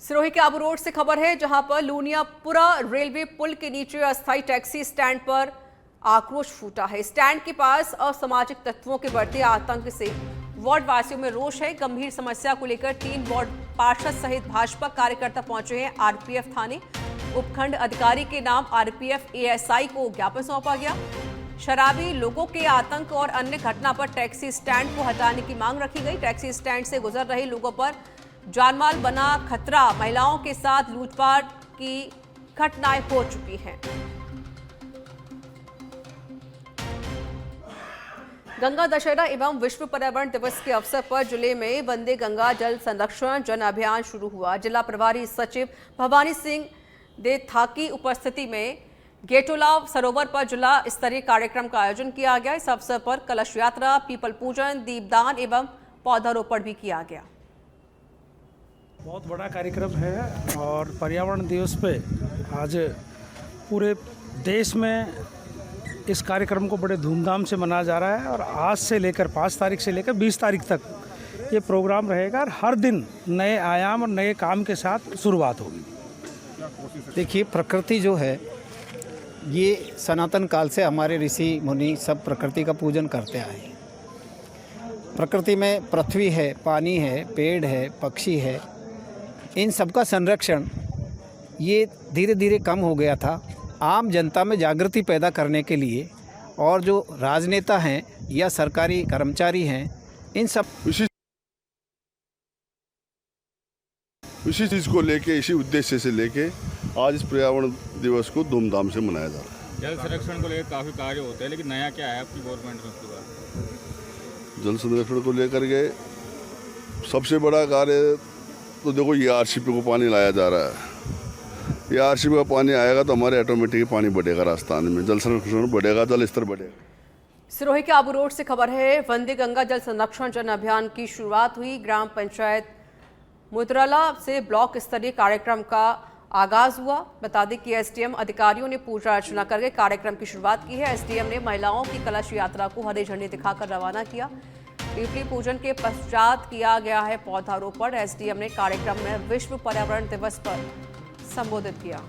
सिरोही के आबू रोड से खबर है, जहां पर लूनियापुरा रेलवे पुल के नीचे अस्थायी टैक्सी स्टैंड पर आक्रोश फूटा है। स्टैंड के पास असामाजिक तत्वों के बढ़ते आतंक से वार्ड वासियों में रोष है। गंभीर समस्या को लेकर 3 वार्ड पार्षद सहित भाजपा कार्यकर्ता पहुंचे हैं आरपीएफ थाने। उपखंड अधिकारी के नाम आरपीएफ एएसआई को ज्ञापन सौंपा गया। शराबी लोगों के आतंक और अन्य घटना पर टैक्सी स्टैंड को हटाने की मांग रखी गई। टैक्सी स्टैंड से गुजर रहे लोगों पर जानमाल बना खतरा। महिलाओं के साथ लूटपाट की घटनाएं हो चुकी हैं। गंगा दशहरा एवं विश्व पर्यावरण दिवस के अवसर पर जिले में वंदे गंगा जल संरक्षण जन अभियान शुरू हुआ। जिला प्रभारी सचिव भवानी सिंह देथा की उपस्थिति में गेटोलाव सरोवर पर जिला स्तरीय कार्यक्रम का आयोजन किया गया। इस अवसर पर कलश यात्रा, पीपल पूजन, दीपदान एवं पौधारोपण भी किया गया। बहुत बड़ा कार्यक्रम है और पर्यावरण दिवस पे आज पूरे देश में इस कार्यक्रम को बड़े धूमधाम से मनाया जा रहा है और आज से लेकर 5 तारीख से लेकर 20 तारीख तक ये प्रोग्राम रहेगा और हर दिन नए आयाम और नए काम के साथ शुरुआत होगी। देखिए, प्रकृति जो है ये सनातन काल से हमारे ऋषि मुनि सब प्रकृति का पूजन करते आए हैं। प्रकृति में पृथ्वी है, पानी है, पेड़ है, पक्षी है, इन सब का संरक्षण ये धीरे धीरे कम हो गया था। आम जनता में जागृति पैदा करने के लिए और जो राजनेता हैं या सरकारी कर्मचारी हैं, इन सब इसी चीज़ को लेके, इसी उद्देश्य से लेके आज इस पर्यावरण दिवस को धूमधाम से मनाया जा रहा है। जल संरक्षण को लेकर काफ़ी कार्य होते हैं, लेकिन नया क्या है आपकी गवर्नमेंट में उसके बाद? जल संरक्षण को लेकर के सबसे बड़ा कार्य तो देखो, ये आरसीपी को पानी लाया जा रहा है। ये आरसीपी का पानी आएगा तो हमारे ऑटोमेटिक पानी बढ़ेगा, राजस्थान में जल संरक्षण बढ़ेगा, जल स्तर बढ़ेगा। सिरोही के आबू रोड से खबर है, वंदे गंगा जल संरक्षण जन अभियान की शुरुआत हुई। ग्राम पंचायत मुद्राला से ब्लॉक स्तरीय कार्यक्रम का आगाज हुआ। बता दें कि एसडीएम अधिकारियों ने पूजा अर्चना करके कार्यक्रम की शुरुआत की है। एसडीएम ने महिलाओं की कलश यात्रा को हरी झंडी दिखाकर रवाना किया। पीपली पूजन के पश्चात किया गया है पौधारोपण। एसडीएम ने कार्यक्रम में विश्व पर्यावरण दिवस पर संबोधित किया।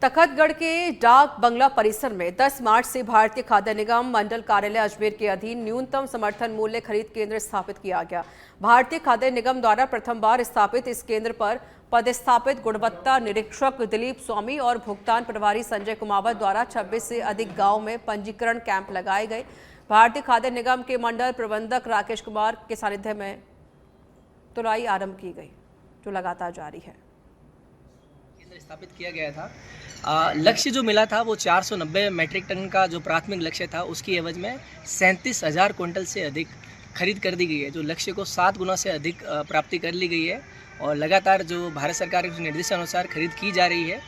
तखतगढ़ के डाक बंगला परिसर में 10 मार्च से भारतीय खाद्य निगम मंडल कार्यालय अजमेर के अधीन न्यूनतम समर्थन मूल्य खरीद केंद्र स्थापित किया गया। भारतीय खाद्य निगम द्वारा प्रथम बार स्थापित इस केंद्र पर पदस्थापित गुणवत्ता निरीक्षक दिलीप स्वामी और भुगतान प्रभारी संजय कुमावत द्वारा 26 से अधिक गाँव में पंजीकरण कैंप लगाए गए। भारतीय खाद्य निगम के मंडल प्रबंधक राकेश कुमार के सानिध्य में तुलाई आरंभ की गई, जो लगातार जारी है। स्थापित किया गया था। लक्ष्य जो मिला था वो 490 मैट्रिक टन का जो प्राथमिक लक्ष्य था, उसकी एवज में 37,000 क्विंटल से अधिक खरीद कर दी गई है, जो लक्ष्य को 7 गुना से अधिक प्राप्ति कर ली गई है और लगातार जो भारत सरकार के निर्देशानुसार खरीद की जा रही है।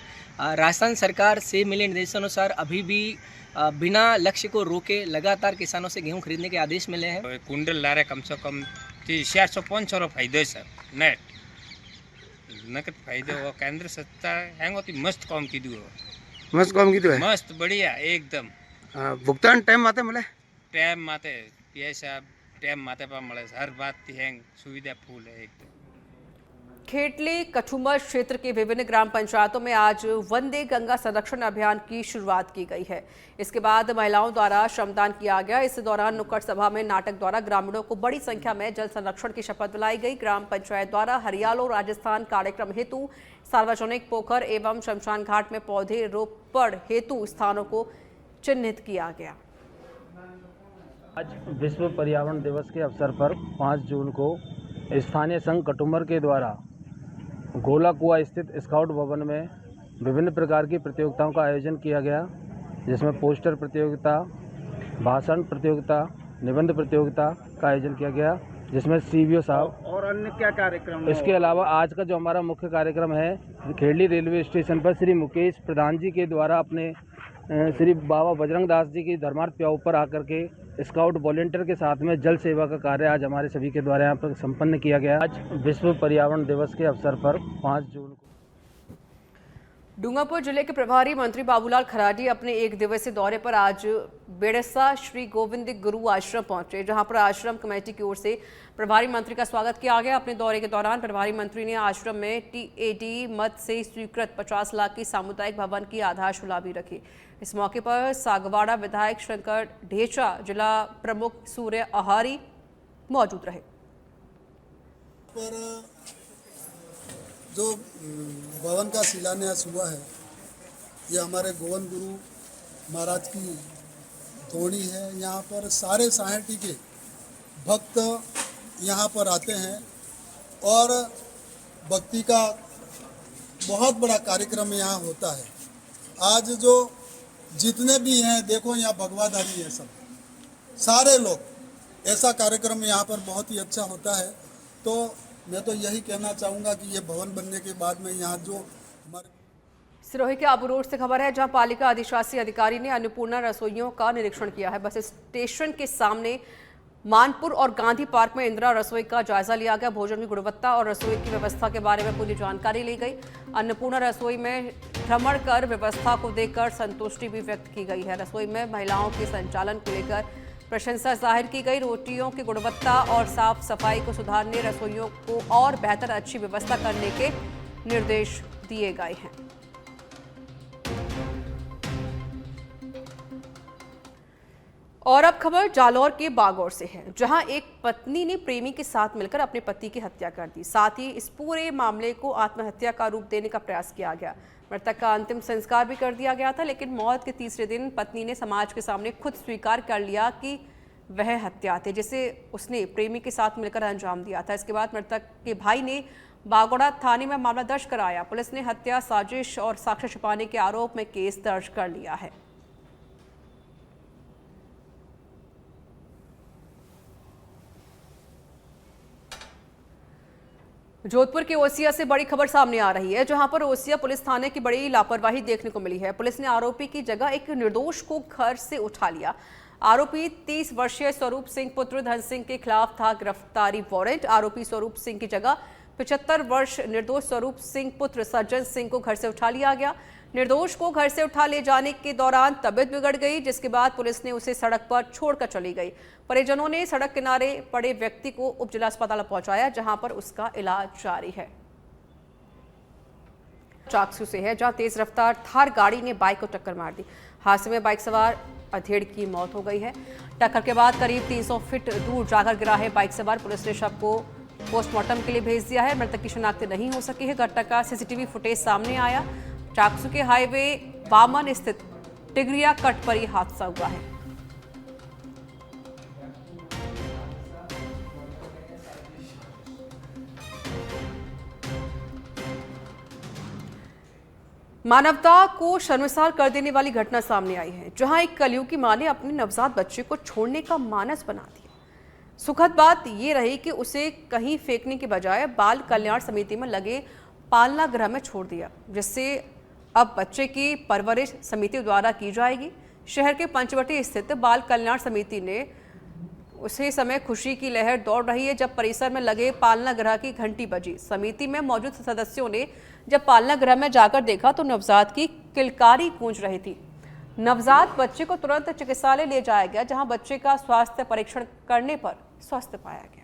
राजस्थान सरकार से मिले निर्देशानुसार अभी भी बिना लक्ष्य को रोके लगातार किसानों से गेहूँ खरीदने के आदेश मिले हैं। कुंडल ला रहे कम से कम 400-500 फायदे सर नेट नकद फायदे हो। केंद्र सत्ता हैंग होती मस्त काम की दो, मस्त काम की दो है, मस्त बढ़िया एकदम। भुगतान टाइम माते मिले, टाइम माते पैसा टाइम माते पर मिले, हर बात की हैंग सुविधा फूल है एकदम। खेटली कठुमर क्षेत्र के विभिन्न ग्राम पंचायतों में आज वंदे गंगा संरक्षण अभियान की शुरुआत की गई है। इसके बाद महिलाओं द्वारा श्रमदान किया गया। इस दौरान नुक्कड़ सभा में नाटक द्वारा ग्रामीणों को बड़ी संख्या में जल संरक्षण की शपथ दिलाई गई। ग्राम पंचायत द्वारा हरियालो राजस्थान कार्यक्रम हेतु सार्वजनिक पोखर एवं शमशान घाट में पौधे रोपण हेतु स्थानों को चिन्हित किया गया। आज विश्व पर्यावरण दिवस के अवसर पर 5 जून को स्थानीय संघ कठुमर के द्वारा गोला कुआ स्थित स्काउट भवन में विभिन्न प्रकार की प्रतियोगिताओं का आयोजन किया गया, जिसमें पोस्टर प्रतियोगिता, भाषण प्रतियोगिता, निबंध प्रतियोगिता का आयोजन किया गया, जिसमें सीबीओ साहब और अन्य क्या कार्यक्रम। इसके अलावा आज का जो हमारा मुख्य कार्यक्रम है, खेड़ली रेलवे स्टेशन पर श्री मुकेश प्रधान जी के द्वारा अपने श्री बाबा बजरंग दास जी की धर्मार्थ प्याऊ पर आकर के स्काउट वॉलेंटियर के साथ में जल सेवा का कार्य आज हमारे सभी के द्वारा यहाँ पर संपन्न किया गया। आज विश्व पर्यावरण दिवस के अवसर पर 5 जून को डूंगरपुर जिले के प्रभारी मंत्री बाबूलाल खराडी अपने एक दिवसीय दौरे पर आज बेड़सा श्री गोविंद गुरु आश्रम पहुंचे, जहां पर आश्रम कमेटी की ओर से प्रभारी मंत्री का स्वागत किया गया। अपने दौरे के दौरान प्रभारी मंत्री ने आश्रम में टीएडी मद से स्वीकृत 50 लाख की सामुदायिक भवन की आधारशिला भी रखी। इस मौके पर सागवाड़ा विधायक शंकर ढेचा, जिला प्रमुख सूर्य आहारी मौजूद रहे। पर जो भवन का शिलान्यास हुआ है, ये हमारे गोविंद गुरु महाराज की धोनी है। यहाँ पर सारे साहेटी के भक्त यहाँ पर आते हैं और भक्ति का बहुत बड़ा कार्यक्रम यहाँ होता है। आज जो जितने भी हैं, देखो यहाँ भगवाधारी है, सब सारे लोग, ऐसा कार्यक्रम यहाँ पर बहुत ही अच्छा होता है। तो मैं तो यही कहना चाहूँगा कि ये भवन बनने के बाद में यहाँ जो हमारे सिरोही के आबू रोड से खबर है, जहां पालिका अधिशासी अधिकारी ने अन्नपूर्णा रसोइयों का निरीक्षण किया है। बस स्टेशन के सामने मानपुर और गांधी पार्क में इंदिरा रसोई का जायजा लिया गया। भोजन की गुणवत्ता और रसोई की व्यवस्था के बारे में पूरी जानकारी ली गई। अन्नपूर्णा रसोई में भ्रमण कर व्यवस्था को देखकर संतुष्टि भी व्यक्त की गई है। रसोई में महिलाओं के संचालन को लेकर प्रशंसा जाहिर की गई। रोटियों की गुणवत्ता और साफ सफाई को सुधारने, रसोइयों को और बेहतर अच्छी व्यवस्था करने के निर्देश दिए गए हैं। और अब खबर जालौर के बागौर से है, जहां एक पत्नी ने प्रेमी के साथ मिलकर अपने पति की हत्या कर दी। साथ ही इस पूरे मामले को आत्महत्या का रूप देने का प्रयास किया गया। मृतक का अंतिम संस्कार भी कर दिया गया था, लेकिन मौत के तीसरे दिन पत्नी ने समाज के सामने खुद स्वीकार कर लिया कि वह हत्या थे, जिसे उसने प्रेमी के साथ मिलकर अंजाम दिया था। इसके बाद मृतक के भाई ने बागौड़ा थाने में मामला दर्ज कराया। पुलिस ने हत्या, साजिश और साक्ष्य छिपाने के आरोप में केस दर्ज कर लिया है। जोधपुर के ओसिया से बड़ी खबर सामने आ रही है, जहां पर ओसिया पुलिस थाने की बड़ी लापरवाही देखने को मिली है। पुलिस ने आरोपी की जगह एक निर्दोष को घर से उठा लिया। आरोपी 30 वर्षीय स्वरूप सिंह पुत्र धन सिंह के खिलाफ था गिरफ्तारी वारंट। आरोपी स्वरूप सिंह की जगह 75 वर्ष निर्दोष स्वरूप सिंह पुत्र सज्जन सिंह को घर से उठा लिया गया। निर्दोष को घर से उठा ले जाने के दौरान तबीयत बिगड़ गई, जिसके बाद पुलिस ने उसे सड़क पर छोड़कर चली गई। परिजनों ने सड़क किनारे पड़े व्यक्ति को उप जिला अस्पताल पहुंचाया, जहां पर उसका इलाज जारी है। चाकसू से है, जहां तेज रफ्तार थार गाड़ी ने बाइक को टक्कर मार दी। हादसे में बाइक सवार अधेड़ की मौत हो गई है। टक्कर के बाद करीब 300 फीट दूर जाकर गिरा है बाइक सवार। पुलिस ने शव को पोस्टमार्टम के लिए भेज दिया है। मृतक की शिनाख्त नहीं हो सकी है। घटना का सीसीटीवी फुटेज सामने आया। चाकसू के हाईवे वामन स्थित टिगरिया कट पर यह हादसा हुआ है। मानवता को शर्मसार कर देने वाली घटना सामने आई है, जहां एक कलयुग की मां ने अपने नवजात बच्चे को छोड़ने का मानस बना दिया। सुखद बात यह रही कि उसे कहीं फेंकने के बजाय बाल कल्याण समिति में लगे पालना गृह में छोड़ दिया, जिससे अब बच्चे की परवरिश समिति द्वारा की जाएगी। शहर के पंचवटी स्थित बाल कल्याण समिति ने उसी समय खुशी की लहर दौड़ रही है, जब परिसर में लगे पालना गृह की घंटी बजी। समिति में मौजूद सदस्यों ने जब पालना गृह में जाकर देखा तो नवजात की किलकारी गूंज रही थी। नवजात बच्चे को तुरंत चिकित्सालय ले जाया गया, जहां बच्चे का स्वास्थ्य परीक्षण करने पर स्वस्थ पाया गया।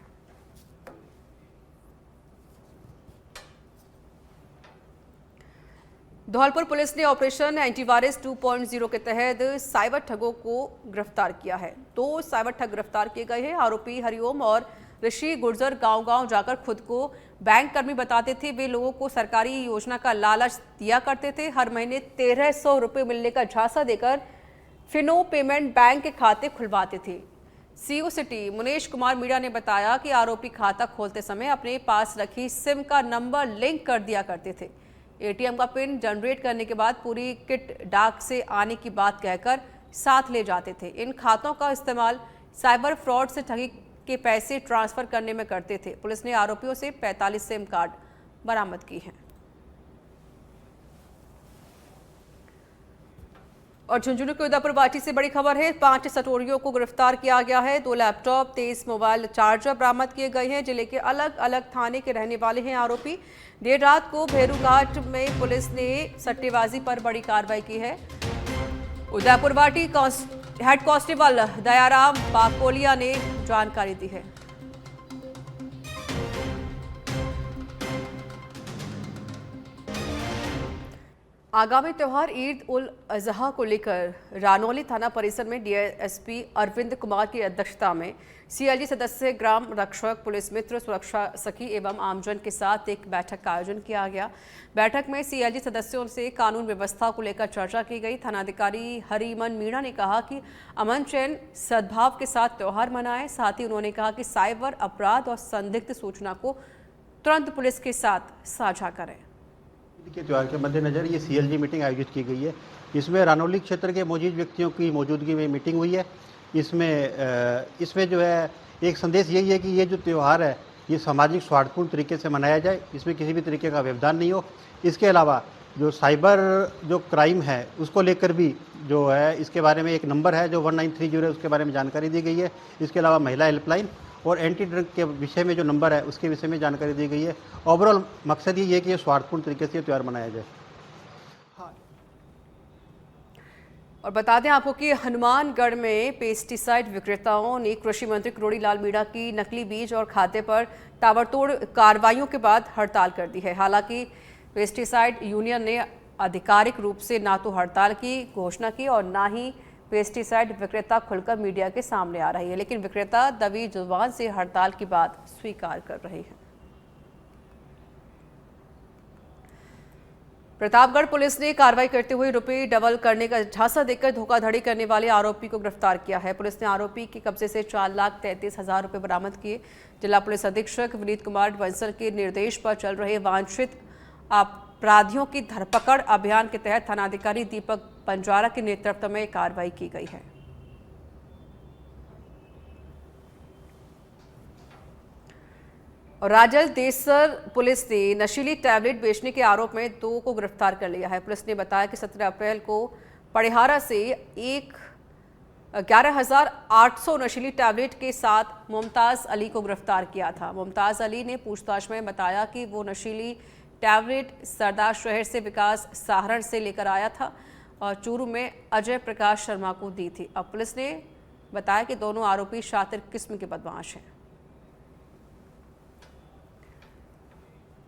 धौलपुर पुलिस ने ऑपरेशन एंटीवायरस 2.0 के तहत साइबर ठगों को गिरफ्तार किया है। 2 साइबर ठग गिरफ्तार किए गए हैं। आरोपी हरिओम और ऋषि गुर्जर गांव-गांव जाकर खुद को बैंक कर्मी बताते थे। वे लोगों को सरकारी योजना का लालच दिया करते थे। हर महीने 1300 रुपये मिलने का झांसा देकर फिनो पेमेंट बैंक के खाते खुलवाते थे। सीओ सिटी मुनेश कुमार मीणा ने बताया कि आरोपी खाता खोलते समय अपने पास रखी सिम का नंबर लिंक कर दिया करते थे। एटीएम का पिन जनरेट करने के बाद पूरी किट डाक से आने की बात कहकर साथ ले जाते थे। इन खातों का इस्तेमाल साइबर फ्रॉड से ठगी के पैसे ट्रांसफर करने में करते थे। पुलिस ने आरोपियों से 45 सिम कार्ड बरामद की हैं। और झुंझुनू के उदयपुर वाटी से बड़ी खबर है, 5 सटोरियों को गिरफ्तार किया गया है। 2 लैपटॉप, 23 मोबाइल चार्जर बरामद किए गए हैं। जिले के अलग अलग थाने के रहने वाले हैं आरोपी। देर रात को भेरूघाट में पुलिस ने सट्टेबाजी पर बड़ी कार्रवाई की है। उदयपुर वाटी हेड कांस्टेबल दयाराम बाकोलिया ने जानकारी दी है। आगामी त्यौहार ईद उल अजहा को लेकर रानौली थाना परिसर में डीएसपी अरविंद कुमार की अध्यक्षता में सीएलजी सदस्य, ग्राम रक्षक, पुलिस मित्र, सुरक्षा सखी एवं आमजन के साथ एक बैठक का आयोजन किया गया। बैठक में सीएलजी सदस्यों से कानून व्यवस्था को लेकर चर्चा की गई। थानाधिकारी हरिमन मीणा ने कहा कि अमन चैन सद्भाव के साथ त्यौहार मनाएं। साथ ही उन्होंने कहा कि साइबर अपराध और संदिग्ध सूचना को तुरंत पुलिस के साथ साझा करें। के त्यौहार के मद्देनज़र ये सीएलजी मीटिंग आयोजित की गई है। इसमें रानौली क्षेत्र के मौजूद व्यक्तियों की मौजूदगी में मीटिंग हुई है। इसमें जो है एक संदेश यही है कि ये जो त्यौहार है ये सामाजिक सौहार्दपूर्ण तरीके से मनाया जाए, इसमें किसी भी तरीके का व्यवधान नहीं हो। इसके अलावा जो साइबर जो क्राइम है उसको लेकर भी जो है इसके बारे में एक नंबर है जो 1930 है, उसके बारे में जानकारी दी गई है। इसके अलावा महिला हेल्पलाइन और एंटी ड्रग के विषय में जो नंबर है उसके विषय में जानकारी दी गई है। ओवरऑल मकसद ये है कि ये सौहार्दपूर्ण तरीके से त्यौहार मनाया जाए। और बता दें आपको कि हनुमानगढ़ में पेस्टिसाइड विक्रेताओं ने कृषि मंत्री किरोड़ीलाल मीणा की नकली बीज और खाद्य पर ताबड़तोड़ कार्रवाइयों के बाद हड़ताल कर दी है। हालांकि पेस्टिसाइड यूनियन ने आधिकारिक रूप से ना तो हड़ताल की घोषणा की और ना ही पेस्टिसाइड विक्रेता खुलकर मीडिया के सामने आ रही है, लेकिन विक्रेता दबी जुबान से हड़ताल की बात स्वीकार कर रहे हैं। प्रतापगढ़ पुलिस ने कार्रवाई करते हुए रुपए डबल करने का झांसा देकर धोखाधड़ी करने वाले आरोपी को गिरफ्तार किया है। पुलिस ने आरोपी के कब्जे से 4,33,000 रुपए बरामद किए। जिला पुलिस अधीक्षक विनीत कुमार बंसल के निर्देश पर चल रहे वांछित अपराधियों की धरपकड़ अभियान के तहत थानाधिकारी दीपक पंजारा के नेतृत्व में कार्रवाई की गई है। और राजल देसर पुलिस ने नशीली टैबलेट बेचने के आरोप में 2 को गिरफ्तार कर लिया है। पुलिस ने बताया कि 17 अप्रैल को पड़िहारा से 11,800 नशीली टैबलेट के साथ मुमताज़ अली को गिरफ्तार किया था। मुमताज़ अली ने पूछताछ में बताया कि वो नशीली टैबलेट सरदार शहर से विकास सहारण से लेकर आया था और चूरू में अजय प्रकाश शर्मा को दी थी। अब पुलिस ने बताया कि दोनों आरोपी शातिर किस्म के बदमाश हैं।